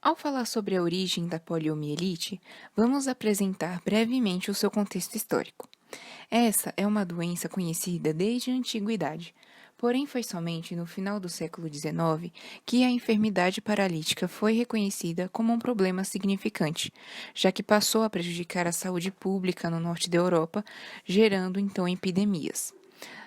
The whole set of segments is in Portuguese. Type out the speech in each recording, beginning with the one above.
Ao falar sobre a origem da poliomielite, vamos apresentar brevemente o seu contexto histórico. Essa é uma doença conhecida desde a antiguidade, porém foi somente no final do século XIX que a enfermidade paralítica foi reconhecida como um problema significante, já que passou a prejudicar a saúde pública no norte da Europa, gerando então epidemias.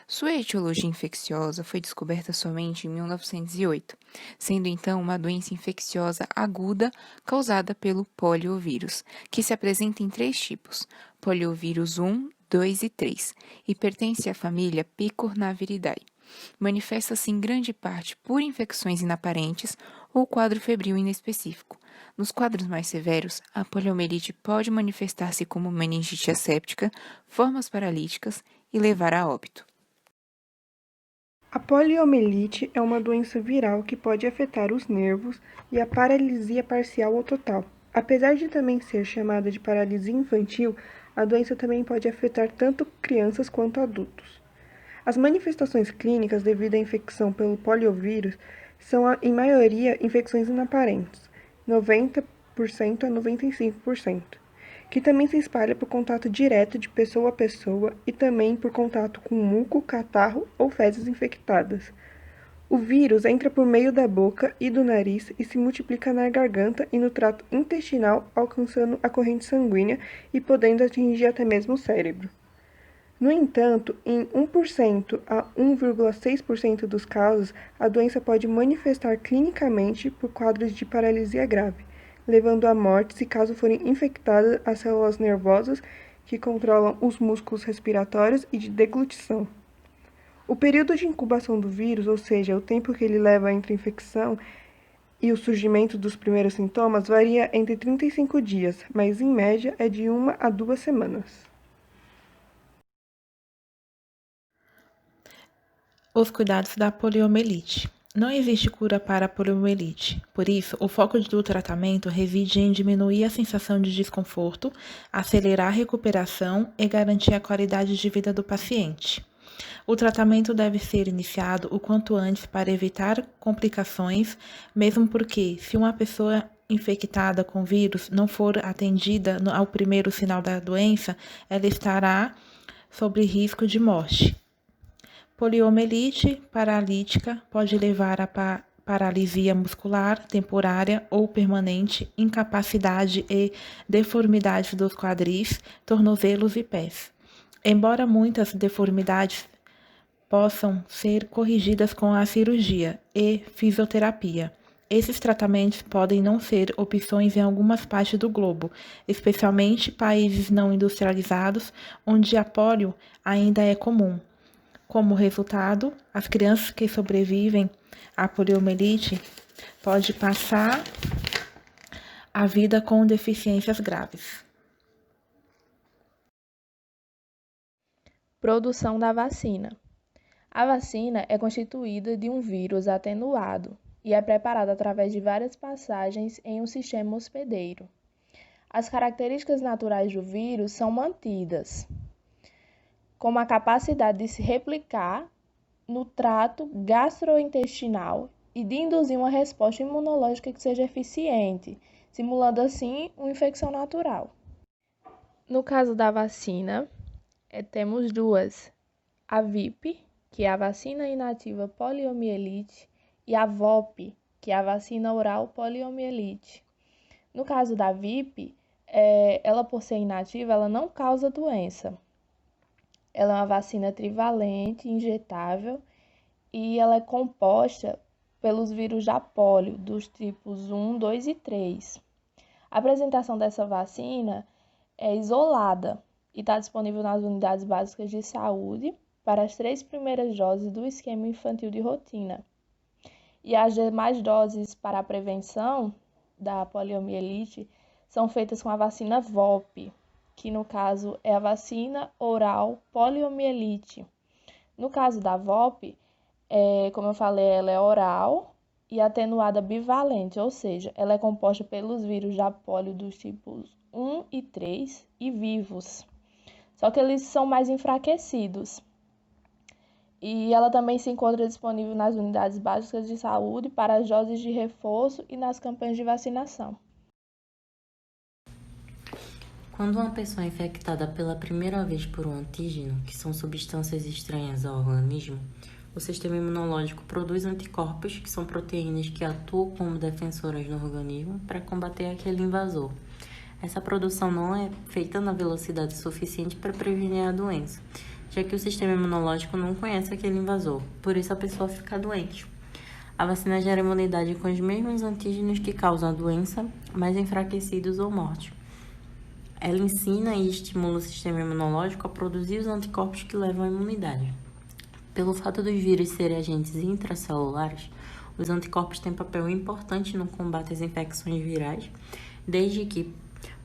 Sua etiologia infecciosa foi descoberta somente em 1908, sendo então uma doença infecciosa aguda causada pelo poliovírus, que se apresenta em três tipos: poliovírus 1, 2 e 3, e pertence à família Picornaviridae. Manifesta-se em grande parte por infecções inaparentes ou quadro febril inespecífico. Nos quadros mais severos, a poliomielite pode manifestar-se como meningite asséptica, formas paralíticas e levar a óbito. A poliomielite é uma doença viral que pode afetar os nervos e a paralisia parcial ou total. Apesar de também ser chamada de paralisia infantil, a doença também pode afetar tanto crianças quanto adultos. As manifestações clínicas devido à infecção pelo poliovírus são, em maioria, infecções inaparentes, 90% a 95%, que também se espalha por contato direto de pessoa a pessoa e também por contato com muco, catarro ou fezes infectadas. O vírus entra por meio da boca e do nariz e se multiplica na garganta e no trato intestinal, alcançando a corrente sanguínea e podendo atingir até mesmo o cérebro. No entanto, em 1% a 1,6% dos casos, a doença pode manifestar clinicamente por quadros de paralisia grave, levando à morte se caso forem infectadas as células nervosas que controlam os músculos respiratórios e de deglutição. O período de incubação do vírus, ou seja, o tempo que ele leva entre a infecção e o surgimento dos primeiros sintomas, varia entre 35 dias, mas em média é de 1 a 2 semanas. Os cuidados da poliomielite. Não existe cura para a poliomielite, por isso, o foco do tratamento reside em diminuir a sensação de desconforto, acelerar a recuperação e garantir a qualidade de vida do paciente. O tratamento deve ser iniciado o quanto antes para evitar complicações, mesmo porque, se uma pessoa infectada com vírus não for atendida ao primeiro sinal da doença, ela estará sob risco de morte. Poliomielite paralítica pode levar a paralisia muscular temporária ou permanente, incapacidade e deformidades dos quadris, tornozelos e pés. Embora muitas deformidades possam ser corrigidas com a cirurgia e fisioterapia, esses tratamentos podem não ser opções em algumas partes do globo, especialmente países não industrializados, onde a polio ainda é comum. Como resultado, as crianças que sobrevivem à poliomielite podem passar a vida com deficiências graves. Produção da vacina. A vacina é constituída de um vírus atenuado e é preparada através de várias passagens em um sistema hospedeiro. As características naturais do vírus são mantidas, como a capacidade de se replicar no trato gastrointestinal e de induzir uma resposta imunológica que seja eficiente, simulando assim uma infecção natural. No caso da vacina, temos duas: a VIP, que é a vacina inativa poliomielite, e a VOP, que é a vacina oral poliomielite. No caso da VIP, ela por ser inativa, ela não causa doença. Ela é uma vacina trivalente, injetável, e ela é composta pelos vírus da polio, dos tipos 1, 2 e 3. A apresentação dessa vacina é isolada e está disponível nas unidades básicas de saúde para as 3 primeiras doses do esquema infantil de rotina. E as demais doses para a prevenção da poliomielite são feitas com a vacina VOP, que no caso é a vacina oral poliomielite. No caso da VOP, como eu falei, ela é oral e atenuada bivalente, ou seja, ela é composta pelos vírus da polio dos tipos 1 e 3 e vivos. Só que eles são mais enfraquecidos. E ela também se encontra disponível nas unidades básicas de saúde para as doses de reforço e nas campanhas de vacinação. Quando uma pessoa é infectada pela primeira vez por um antígeno, que são substâncias estranhas ao organismo, o sistema imunológico produz anticorpos, que são proteínas que atuam como defensoras no organismo para combater aquele invasor. Essa produção não é feita na velocidade suficiente para prevenir a doença, já que o sistema imunológico não conhece aquele invasor, por isso a pessoa fica doente. A vacina gera imunidade com os mesmos antígenos que causam a doença, mas enfraquecidos ou morte. Ela ensina e estimula o sistema imunológico a produzir os anticorpos que levam à imunidade. Pelo fato dos vírus serem agentes intracelulares, os anticorpos têm papel importante no combate às infecções virais, desde que,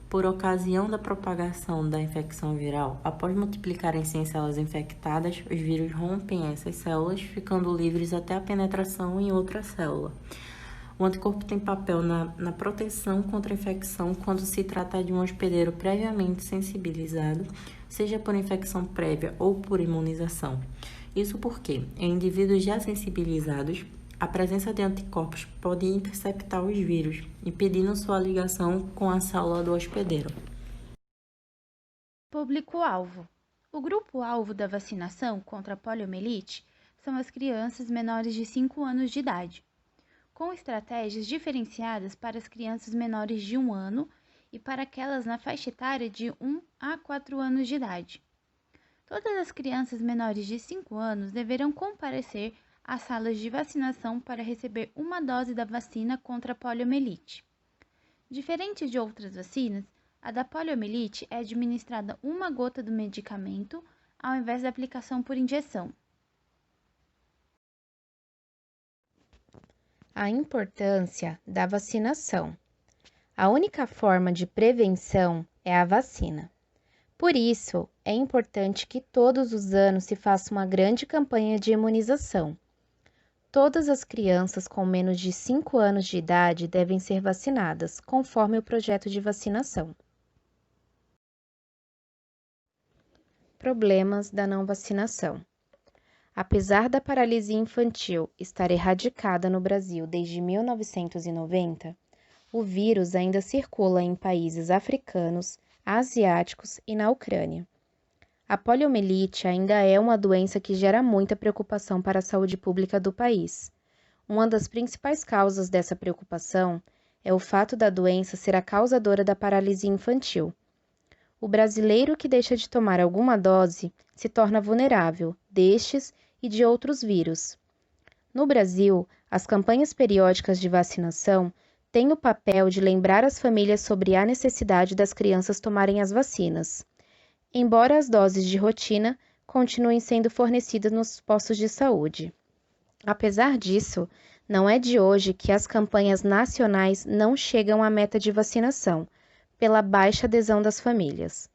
por ocasião da propagação da infecção viral, após multiplicarem-se em células infectadas, os vírus rompem essas células, ficando livres até a penetração em outra célula. O anticorpo tem papel na proteção contra a infecção quando se trata de um hospedeiro previamente sensibilizado, seja por infecção prévia ou por imunização. Isso porque, em indivíduos já sensibilizados, a presença de anticorpos pode interceptar os vírus, impedindo sua ligação com a célula do hospedeiro. Público-alvo. O grupo-alvo da vacinação contra a poliomielite são as crianças menores de 5 anos de idade, com estratégias diferenciadas para as crianças menores de 1 ano e para aquelas na faixa etária de 1 a 4 anos de idade. Todas as crianças menores de 5 anos deverão comparecer às salas de vacinação para receber uma dose da vacina contra a poliomielite. Diferente de outras vacinas, a da poliomielite é administrada uma gota do medicamento ao invés da aplicação por injeção. A importância da vacinação. A única forma de prevenção é a vacina. Por isso, é importante que todos os anos se faça uma grande campanha de imunização. Todas as crianças com menos de 5 anos de idade devem ser vacinadas, conforme o projeto de vacinação. Problemas da não vacinação. Apesar da paralisia infantil estar erradicada no Brasil desde 1990, o vírus ainda circula em países africanos, asiáticos e na Ucrânia. A poliomielite ainda é uma doença que gera muita preocupação para a saúde pública do país. Uma das principais causas dessa preocupação é o fato da doença ser a causadora da paralisia infantil. O brasileiro que deixa de tomar alguma dose se torna vulnerável destes e de outros vírus. No Brasil, as campanhas periódicas de vacinação têm o papel de lembrar as famílias sobre a necessidade das crianças tomarem as vacinas, embora as doses de rotina continuem sendo fornecidas nos postos de saúde. Apesar disso, não é de hoje que as campanhas nacionais não chegam à meta de vacinação, pela baixa adesão das famílias.